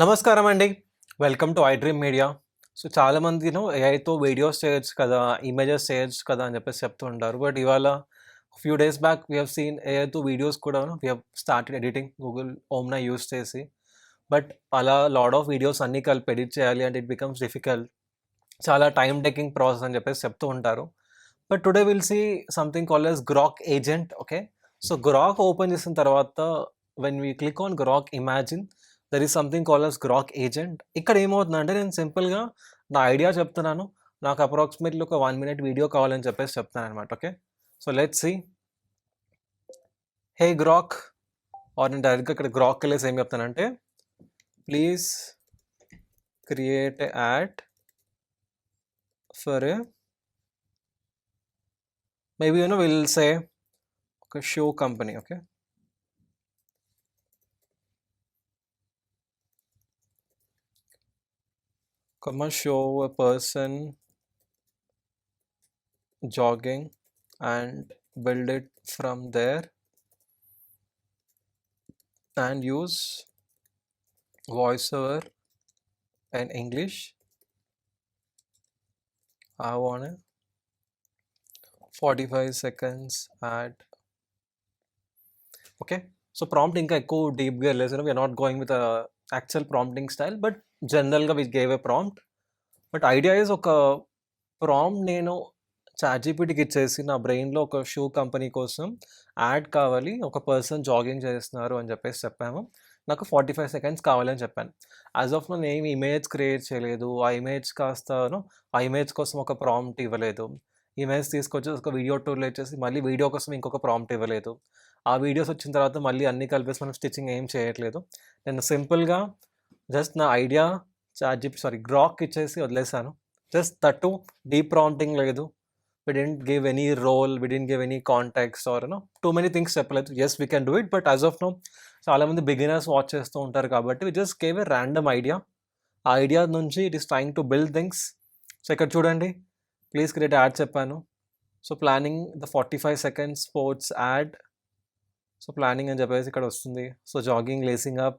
నమస్కారం అండి. Welcome to iDream media. So, చాలామంది ఏఐతో వీడియోస్ చేయొచ్చు కదా! ఇమేజెస్ చేయొచ్చు కదా! అని చెప్పేసి చెప్తూ ఉంటారు. బట్ ఇవాళ few days back we have seen ఏఐతో వీడియోస్ కూడా we have started editing Google ఓమ్నా యూజ్ చేసి. బట్ అలా లాట్ ఆఫ్ వీడియోస్ అన్నీ కలిపి ఎడిట్ చేయాలి అంటే ఇట్ బికమ్స్ డిఫికల్ట్. చాలా టైమ్ టేకింగ్ ప్రాసెస్ అని చెప్పేసి చెప్తూ ఉంటారు. But today will see something called as Grok agent. Okay. So, Grok open చేసిన తర్వాత when we click on Grok imagine there is something called as Grok agent. ఇక్కడ ఏమవుతుందంటే నేను సింపుల్‌గా నా ఐడియా చెప్తున్నాను. నాకు అప్రాక్సిమేట్‌లీ ఒక 1 మినిట్ వీడియో కావాలని చెప్పేసి చెప్తాననమాట. Okay. So, let's see. Hey Grok or నేను డైరెక్ట్‌గా ఇక్కడ గ్రాక్‌కెళ్ళేసి ఏం చెప్తానంటే please create a ad for a maybe will say ఒక shoe company. Okay. Show a person jogging and build it from there and use voiceover in English. I want a 45 seconds ad. Okay. So prompt ఇంకా ఎక్కువ డీప్గా వెళ్ళేసారు. We're not going with actual prompting style, but జనరల్గా we gave a prompt. But idea is ఒక prompt నేను చాట్‌జీపీటీకి ఇచ్చేసి నా బ్రెయిన్‌లో ఒక షూ కంపెనీ కోసం యాడ్ కావాలి. ఒక పర్సన్ జాగింగ్ చేస్తున్నారు అని చెప్పేసి చెప్పాము. నాకు 45 సెకండ్స్ కావాలని చెప్పాను. యాజ్ ఆఫ్ నౌ నేనేమి ఇమేజ్ క్రియేట్ చేయలేదు. ఆ ఇమేజ్ ఆ ఇమేజ్ కోసం ఒక ప్రాంప్ట్ ఇవ్వలేదు. ఇమేజ్ తీసుకొచ్చి ఒక వీడియో టూల్‌లో ఇచ్చేసి మళ్ళీ వీడియో కోసం ఇంకొక ప్రాంప్ట్ ఇవ్వలేదు. ఆ వీడియోస్ వచ్చిన తర్వాత మళ్ళీ అన్నీ కలిపేసి మనం స్టిచ్చింగ్ ఏం చేయట్లేదు. నేను సింపుల్‌గా జస్ట్ నా ఐడియా గ్రాక్‌కి ఇచ్చేసి వదిలేసాను. Just that too deep prompting లేదు. We didn't give any role, we didn't give any contacts or too many things చెప్పలేదు. Yes we can do it, but as of now చాలామంది బిగినర్స్ వాచ్ చేస్తూ ఉంటారు కాబట్టి we just gave a random idea. ఆ idea నుంచి it is trying to build things. So ఇక్కడ చూడండి, please create ad చెప్పాను. So planning the 45 seconds sports ad. So planning అని చెప్పేసి ఇక్కడ వస్తుంది. So jogging, lacing up,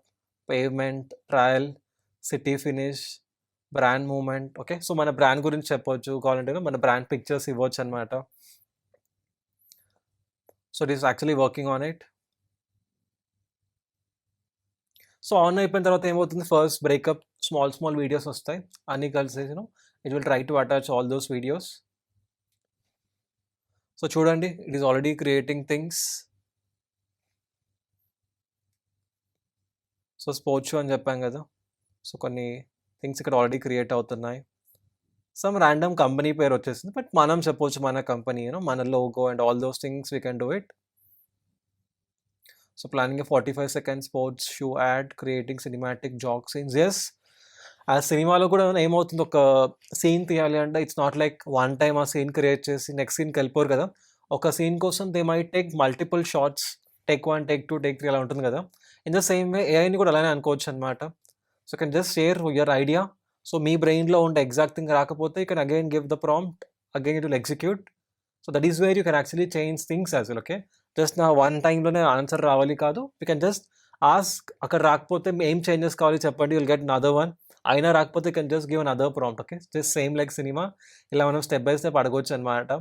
pavement, trail, city finish, brand movement. Okay. So మన brand గురించి చెప్పొచ్చు, కావాలంటే మన బ్రాండ్ పిక్చర్స్ ఇవ్వచ్చు అనమాట. So it is actually working on it. So on అయిపోయిన తర్వాత ఏమవుతుంది, ఫస్ట్ బ్రేకప్ స్మాల్ వీడియోస్ వస్తాయి. అన్నీ కలిసేసి it will try to attach all those videos. So చూడండి, it is already creating things. So sports shoe అని చెప్పాం కదా. సో కొన్ని థింగ్స్ ఇక్కడ ఆల్రెడీ క్రియేట్ అవుతున్నాయి. సమ్ ర్యాండమ్ కంపెనీ పేరు వచ్చేసింది, బట్ మనం చెప్పొచ్చు మన కంపెనీ, మన logo and all those things we can do it. So planning 45 seconds sports shoe ad, creating cinematic jog scenes. Yes, ఆ సినిమాలో కూడా ఏమవుతుంది, ఒక సీన్ తీయాలి అంటే it's not like one time ఆ సీన్ క్రియేట్ చేసి నెక్స్ట్ సీన్కి వెళ్ళిపోరు కదా. ఒక సీన్ కోసం they might take multiple shots, take 1, take 2, take 3 అలా ఉంటుంది కదా. ఇన్ ద సేమ్ వే ఏఐని కూడా అలానే అనుకోవచ్చు అనమాట. So can just share your idea. So మీ బ్రెయిన్లో ఉండే ఎగ్జాక్ట్ థింగ్ రాకపోతే you can again give the prompt, again it will execute. So that is where you can actually change things as well. Okay. Just నా one టైంలోనే answer రావాలి కాదు, you can just ask. అక్కడ రాకపోతే ఏం changes కావాలి చెప్పండి, విల్ గెట్ అనదర్ వన్. అయినా రాకపోతే can just give another prompt. Okay. Just same like cinema, ఇలా మనం స్టెప్ బై స్టెప్ అడగొచ్చు అనమాట.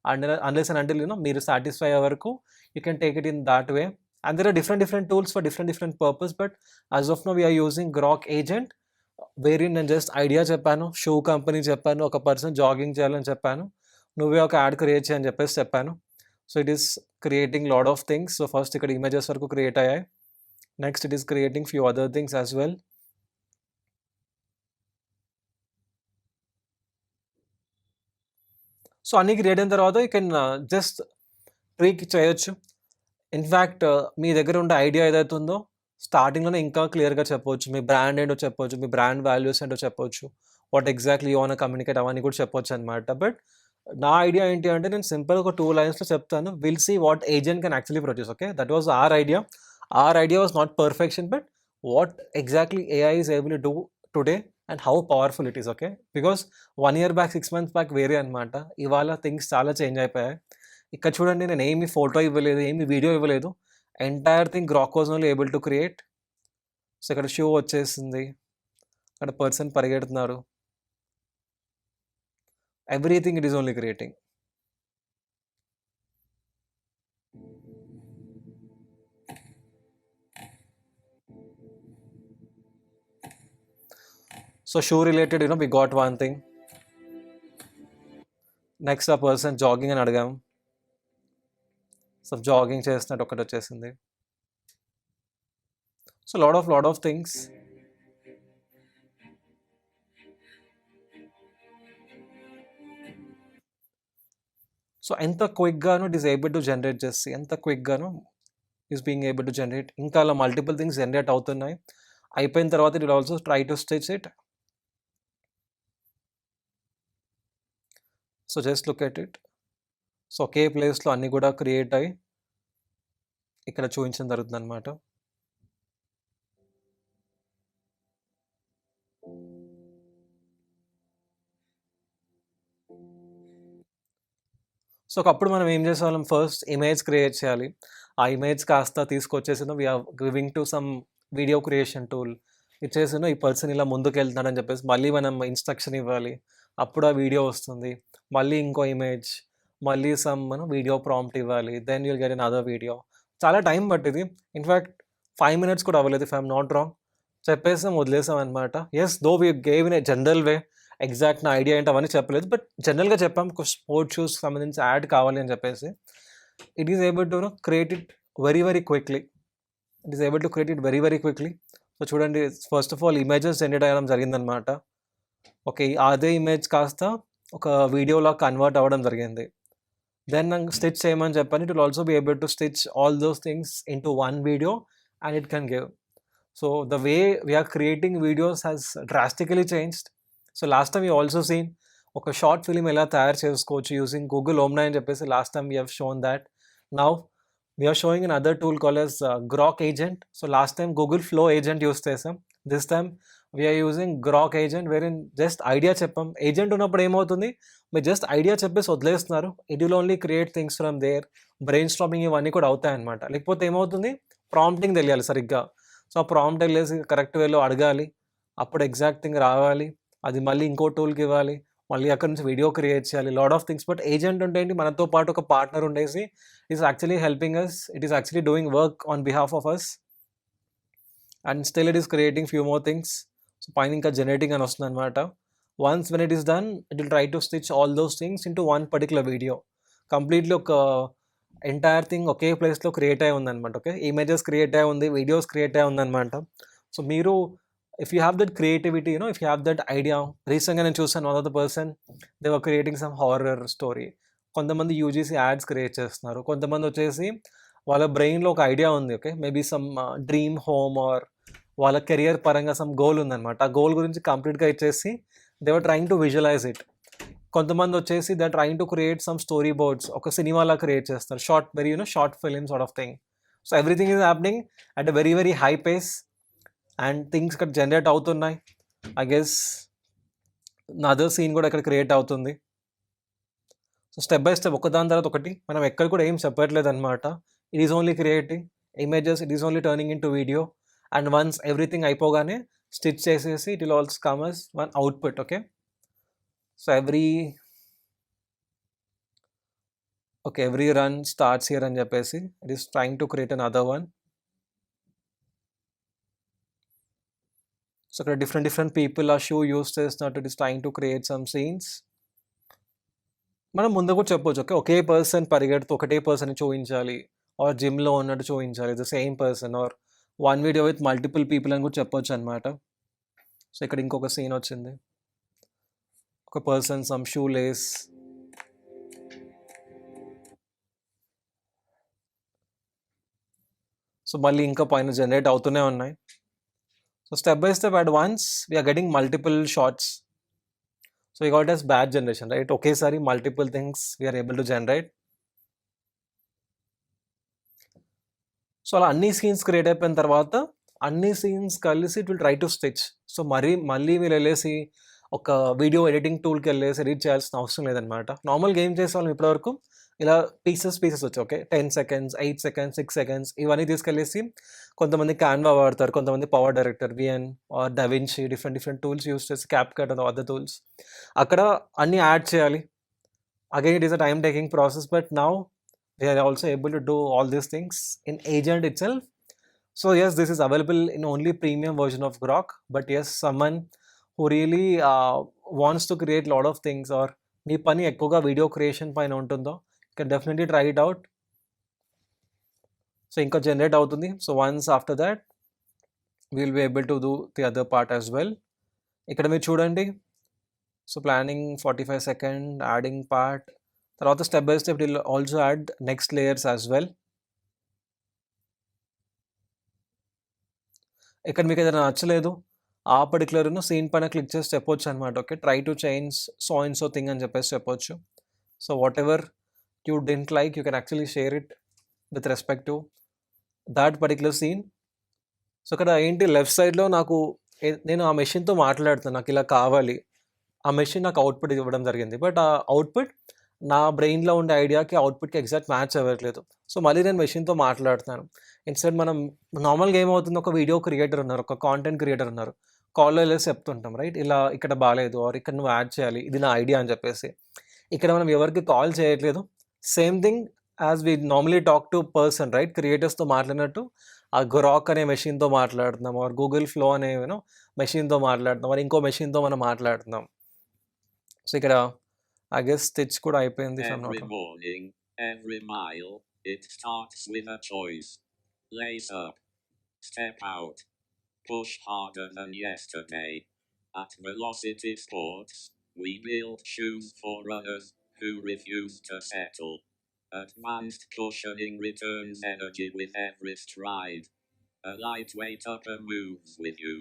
అండ్ అన్లెస్ అండ్ అంటిల్ మీరు సాటిస్ఫై అయ్యే వరకు you can take it in that way. And there are different tools for different purpose, but as of now we are using Grok agent, wherein నేను just idea చెప్పాను, shoe company చెప్పాను, ఒక person jogging చేయాలని చెప్పాను, నువ్వే ఒక add create చేయని చెప్పేసి చెప్పాను. So it is creating lot of things. So first ఇక్కడ ఇమేజెస్ వరకు క్రియేట్ అయ్యాయి. Next it is creating few other things as well. So అన్నీ క్రియేట్ అయిన తర్వాత యూ కెన్ జస్ట్ ట్రీక్ చేయొచ్చు. ఇన్ఫ్యాక్ట్ మీ దగ్గర ఉండే ఐడియా ఏదైతే ఉందో స్టార్టింగ్లోనే ఇంకా క్లియర్గా చెప్పవచ్చు. మీ బ్రాండ్ ఏంటో చెప్పొచ్చు, మీ బ్రాండ్ వాల్యూస్ ఏంటో చెప్పొచ్చు, what exactly you want communicate అవన్నీ కూడా చెప్పొచ్చు అనమాట. బట్ నా ఐడియా ఏంటి అంటే నేను సింపుల్గా ఒక 2 లైన్స్లో చెప్తాను. Will see what agent can actually produce. Okay. That was our idea. Our idea was not perfection, but what exactly AI is able to do today and how powerful it is. Okay. Because 1 year back, 6 months back వేరే అనమాట. ఇవాళ things చాలా change అయిపోయాయి. ఇక్కడ చూడండి, నేను ఏమి photo ఇవ్వలేదు, ఏమి వీడియో ఇవ్వలేదు. Entire thing Grok was only able to create. So ఇక్కడ షూ వచ్చేసింది. అక్కడ పర్సన్ పరిగెడుతున్నారు. Everything it is only creating. So shoe related we got one thing. Next ఆ పర్సన్ జాగింగ్ అని అడిగాం. సో జాగింగ్ చేస్తున్నట్టు ఒకటి వచ్చేసింది. So lot of things. So ఎంత క్విక్గాను it is able to generate చేసి, ఎంత క్విక్గాను is being able to generate. ఇంకా అలా మల్టిపుల్ థింగ్స్ జనరేట్ అవుతున్నాయి. అయిపోయిన తర్వాత it will also try to stitch it. So just look at it. So ఒకే ప్లేస్లో అన్నీ కూడా క్రియేట్ అయ్యి ఇక్కడ చూపించడం జరుగుతుంది అనమాట. సో ఒకప్పుడు మనం ఏం చేసేవాళ్ళం, ఫస్ట్ ఇమేజ్ క్రియేట్ చేయాలి. ఆ ఇమేజ్ కాస్త తీసుకొచ్చేసిన we're giving to some video creation tool ఇచ్చేసిన ఈ పర్సన్ ఇలా ముందుకు వెళ్తున్నాడని చెప్పేసి మళ్ళీ మనం ఇన్స్ట్రక్షన్ ఇవ్వాలి. అప్పుడు ఆ వీడియో వస్తుంది. మళ్ళీ ఇంకో ఇమేజ్, మళ్ళీ సమ్ మనం వీడియో ప్రాంప్ట్ ఇవ్వాలి. Then you'll get another video. చాలా టైం పట్టింది. ఇన్ఫ్యాక్ట్ 5 minutes కూడా అవ్వలేదు ఇఫ్ ఐఎమ్ నాట్ రాంగ్. చెప్పేసాం, వదిలేసాం అనమాట. Yes, though we gave in a general way. Exact నా ఐడియా ఏంటి అవన్నీ చెప్పలేదు, బట్ జనరల్గా చెప్పాం స్పోర్ట్స్ షూస్ సంబంధించి యాడ్ కావాలి అని చెప్పేసి. It is able to create it very very quickly. It is able to create it very very quickly. So చూడండి, first of all images generate అయ్యడం జరిగిందనమాట. ఓకే, అదే ఇమేజ్ కాస్త ఒక వీడియోలా కన్వర్ట్ అవ్వడం జరిగింది. దెన్ నాకు స్టిచ్ చేయమని చెప్పని it will also be able to stitch all those things in to one video and it can give. So the way we're creating videos has drastically changed. So last time you also seen ఒక short film ఎలా తయారు చేసుకోవచ్చు using Google Omni అని చెప్పేసి last time we have shown that. Now we're showing another tool call as Grok Agent. So last time Google Flow agent use చేసాం. This time we're using Grok Agent, wherein just idea చెప్పాం. Agent ఉన్నప్పుడు ఏమవుతుంది, మీరు just idea చెప్పేసి వదిలేస్తున్నారు. It will only create things from there. Brainstorming ఇవన్నీ కూడా అవుతాయి అనమాట. లేకపోతే ఏమవుతుంది, ప్రాంప్టింగ్ తెలియాలి సరిగ్గా. సో ఆ ప్రాంప్ట్ వెళ్ళేసి కరెక్ట్ వేలో అడగాలి, అప్పుడు ఎగ్జాక్ట్ థింగ్ రావాలి. అది మళ్ళీ ఇంకో టూల్కి ఇవ్వాలి, మళ్ళీ అక్కడ నుంచి వీడియో క్రియేట్ చేయాలి. Lot of things. But agent ఉంటే ఏంటి, మనతో పాటు ఒక పార్ట్నర్ ఉండేసి is actually helping us. It is actually doing work on behalf of us and still it is creating few more things. So పైన ఇంకా జనరేటింగ్ అని వస్తుంది అనమాట. Once when it is done, it will try to stitch all those things in to one particular video. Completely ఒక entire thing ఒకే ప్లేస్లో create అయి ఉందన్నమాట. Okay, images create అయి ఉంది, వీడియోస్ క్రియేట్ అయి ఉందన్నమాట. సో మీరు if you have that creativity, if you have that idea. Recently నేను చూసాను, one of the person they were creating some horror story. కొంతమంది యూజీసీ యాడ్స్ క్రియేట్ చేస్తున్నారు, కొంతమంది వచ్చేసి వాళ్ళ బ్రెయిన్లో ఒక ఐడియా ఉంది. Okay, maybe some dream home or వాళ్ళ కెరియర్ పరంగా సమ్ గోల్ ఉందన్నమాట. ఆ గోల్ గురించి కంప్లీట్గా ఇచ్చేసి they were trying to visualise it. కొంతమంది వచ్చేసి they are trying to create some storyboards, ఒక సినిమాలా క్రియేట్ చేస్తారు, short very short film sort of thing. So everything is happening at a very very high pace and things ఇక్కడ generate అవుతున్నాయి. I guess other scene కూడా ఇక్కడ create అవుతుంది. So step by step ఒకదాని తర్వాత ఒకటి, మనం ఎక్కడ కూడా ఏం చెప్పట్లేదు అనమాట. It is only creating images, it is only turning in to video. And once everything అయిపోగానే స్టిచ్ చేసేసి it will also come as one output. Okay, so every run starts here అని చెప్పేసి it is trying to create an other one. So ఇక్కడ different people ఆ shoe use చేస్తున్నట్టు it is trying to create some scenes. మనం ముందు కూడా చెప్పొచ్చు, okay, ఒకే person పరిగెడుతూ ఒకటే పర్సన్ చూపించాలి, ఆర్ జిమ్లో ఉన్నట్టు చూపించాలి, the same person, or one video with multiple people అని కూడా చెప్పొచ్చు అనమాట. సో ఇక్కడ ఇంకొక సీన్ వచ్చింది, ఒక person some shoe lace. So మళ్ళీ ఇంకా పైన జనరేట్ అవుతూనే ఉన్నాయి. So step by step at once we are getting multiple shots. So we got as batch generation, right? ఒకేసారి multiple things we are able to generate. So అలా అన్ని scenes create అయిపోయిన తర్వాత అన్ని సీన్స్ కలిసి it will try to stitch. So మళ్ళీ మీరు వెళ్ళేసి ఒక వీడియో ఎడిటింగ్ టూల్కి వెళ్ళేసి ఎడిట్ చేయాల్సిన అవసరం లేదనమాట. నార్మల్గా ఏం చేసేవాళ్ళం ఇప్పటివరకు, ఇలా పీసెస్ వచ్చాయి. ఓకే. 10 సెకండ్స్, 8 సెకండ్స్, 6 సెకండ్స్ ఇవన్నీ తీసుకెళ్ళేసి కొంతమంది క్యాన్వా వాడతారు. కొంతమంది power director, VN or DaVinci different tools use చేసి క్యాప్‌కట్ అండ్ అదర్ టూల్స్. అక్కడ అన్నీ యాడ్ చేయాలి. Again it is a time taking process. But now we are also able to do all these things in agent itself. So yes, this is available in only premium version of Grok. But yes, someone who really wants to create lot of things or మీ పని ఎక్కువగా video creation పైన ఉంటుందో can definitely try it out. So ఇంకా generate అవుతుంది. So once after that will be able to do the other part as well. ఇక్కడ మీరు చూడండి. సో ప్లానింగ్ 45 సెకండ్, యాడింగ్ పార్ట్, తర్వాత step by step will also add next layers as well. ఇక్కడ మీకు ఏదైనా నచ్చలేదు, ఆ పర్టికులర్ సీన్ పైన క్లిక్ చేసి చెప్పొచ్చు అనమాట. Okay, try to change so and so thing అని చెప్పేసి చెప్పొచ్చు. So whatever you don't like you can actually share it with respect to that particular scene. So ఇక్కడ ఏంటి, లెఫ్ట్ సైడ్లో నాకు నేను ఆ మెషిన్తో మాట్లాడుతాను, నాకు ఇలా కావాలి, ఆ మెషిన్ నాకు అవుట్పుట్ ఇవ్వడం జరిగింది. బట్ ఆ అవుట్పుట్ నా బ్రెయిన్లో ఉండే ఐడియాకి అవుట్పుట్కి ఎగ్జాక్ట్ మ్యాచ్ అవ్వట్లేదు. సో మళ్ళీ నేను మెషిన్తో మాట్లాడుతున్నాను. ఇన్స్టెడ్ మనం నార్మల్గా ఏమవుతుంది, ఒక వీడియో క్రియేటర్ ఉన్నారు, ఒక కాంటెంట్ క్రియేటర్ ఉన్నారు, కాల్లో వెళ్ళేసి చెప్తుంటాం రైట్, ఇలా ఇక్కడ బాగాలేదు ఆర్ ఇక్కడ నువ్వు యాడ్ చేయాలి, ఇది నా ఐడియా అని చెప్పేసి. ఇక్కడ మనం ఎవరికి కాల్ చేయట్లేదు. Same thing as we normally talk to person right, క్రియేటర్స్తో మాట్లాడినట్టు ఆ గ్రాక్ అనే మెషిన్తో మాట్లాడుతున్నాం, ఆర్ గూగుల్ ఫ్లో అనే మెషిన్తో మాట్లాడుతున్నాం, మరి ఇంకో మెషిన్తో మనం మాట్లాడుతున్నాం. సో ఇక్కడ ఐ గెస్ స్టిచ్ కూడా అయిపోయింది. Every morning, every mile, it starts with a choice. Lace up, step out, push harder than yesterday. At Velocity Sports, we build shoes for runners who refuse to settle. Advanced cushioning returns energy with every stride. A lightweight upper moves with you.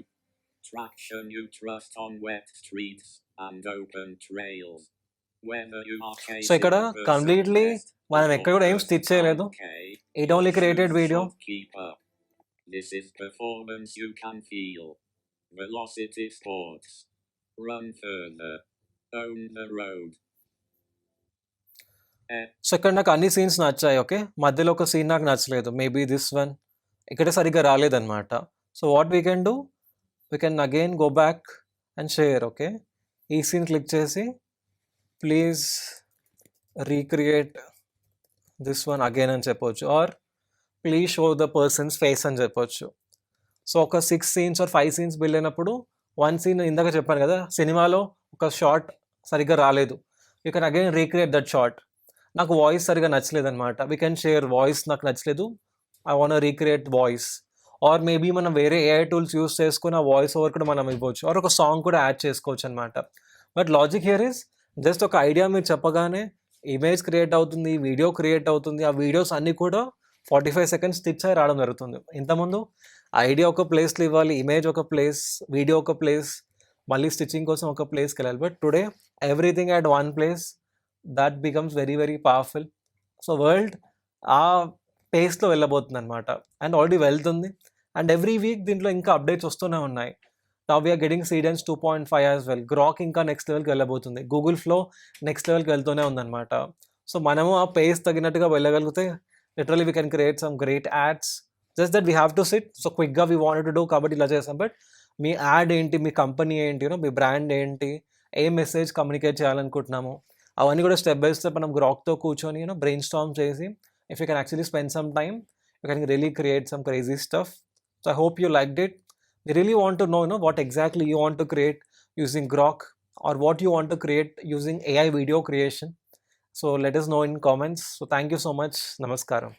Traction you trust on wet streets and open trails. So ఇక్కడ completely మనం ఎక్కడ కూడా ఏం stitch చేయలేదు, it only created video. This is performance you can feel. Velocity Sports. Run further. Own the road. So ఇక్కడ నాకు అన్ని scenes నచ్చాయి. ఓకే, మధ్యలో ఒక సీన్ నాకు నచ్చలేదు, మేబీ దిస్ వన్ ఇక్కడ సరిగ్గా రాలేదన్నమాట. So what we can do, we can again go back and share. Okay, ఈ సీన్ క్లిక్ చేసి please recreate this one again అని చెప్పొచ్చు, or please show the person's face అని చెప్పొచ్చు. సో ఒక 6 సీన్స్ ఆర్ 5 సీన్స్ బిల్డ్ అయినప్పుడు 1 scene ఇందాక చెప్పాను కదా, సినిమాలో ఒక షార్ట్ సరిగ్గా రాలేదు, you can again recreate that short. నాకు వాయిస్ సరిగ్గా నచ్చలేదు అనమాట, వీ కెన్ షేర్ వాయిస్ నాకు నచ్చలేదు, I want recreate voice. Or maybe మనం వేరే ఏఐ టూల్స్ యూస్ చేసుకుని ఆ వాయిస్ ఓవర్ కూడా మనం ఇవ్వచ్చు, ఆర్ ఒక సాంగ్ కూడా యాడ్ చేసుకోవచ్చు అనమాట. But logic here is just ఒక ఐడియా మీరు చెప్పగానే ఇమేజ్ క్రియేట్ అవుతుంది, వీడియో క్రియేట్ అవుతుంది, ఆ వీడియోస్ అన్నీ కూడా 45 సెకండ్స్ స్టిచ్ అయి రావడం జరుగుతుంది. ఇంతకుముందు ఐడియా ఒక ప్లేస్లో ఇవ్వాలి, ఇమేజ్ ఒక ప్లేస్, వీడియో ఒక ప్లేస్, మళ్ళీ స్టిచ్చింగ్ కోసం ఒక ప్లేస్కి వెళ్ళాలి. But today everything at one place, that becomes very very powerful. So world ఆ పేస్లో వెళ్ళబోతుంది అనమాట, అండ్ ఆల్రెడీ వెళ్తుంది. అండ్ ఎవ్రీ వీక్ దీంట్లో ఇంకా అప్డేట్స్ వస్తూనే ఉన్నాయి. Now we are getting Cadence 2.5 as well. Grok ఇంకా నెక్స్ట్ లెవెల్కి వెళ్ళబోతుంది, గూగుల్ ఫ్లో నెక్స్ట్ లెవెల్కి వెళ్తూనే ఉందన్నమాట. సో మనము ఆ పేస్ తగినట్టుగా వెళ్ళగలిగితే literally we can create some great ads. Just that we have to sit. So క్విక్గా వీ వాంటెడ్ టు డూ కాబట్టి ఇలా చేస్తాం. బట్ మీ యాడ్ ఏంటి, మీ కంపెనీ ఏంటి, మీ బ్రాండ్ ఏంటి, ఏ మెసేజ్ కమ్యూనికేట్ చేయాలనుకుంటున్నాము, అవన్నీ కూడా స్టెప్ బై స్టెప్ మనం గ్రాక్తో కూర్చొని బ్రెయిన్ స్టార్మ్ చేసి, if you can actually spend some time, you can really create some crazy stuff. So I hope you liked it. We really want to know, what exactly you want to create using Grok, or what you want to create using AI video creation. So let us know in comments. So thank you so much. Namaskaram.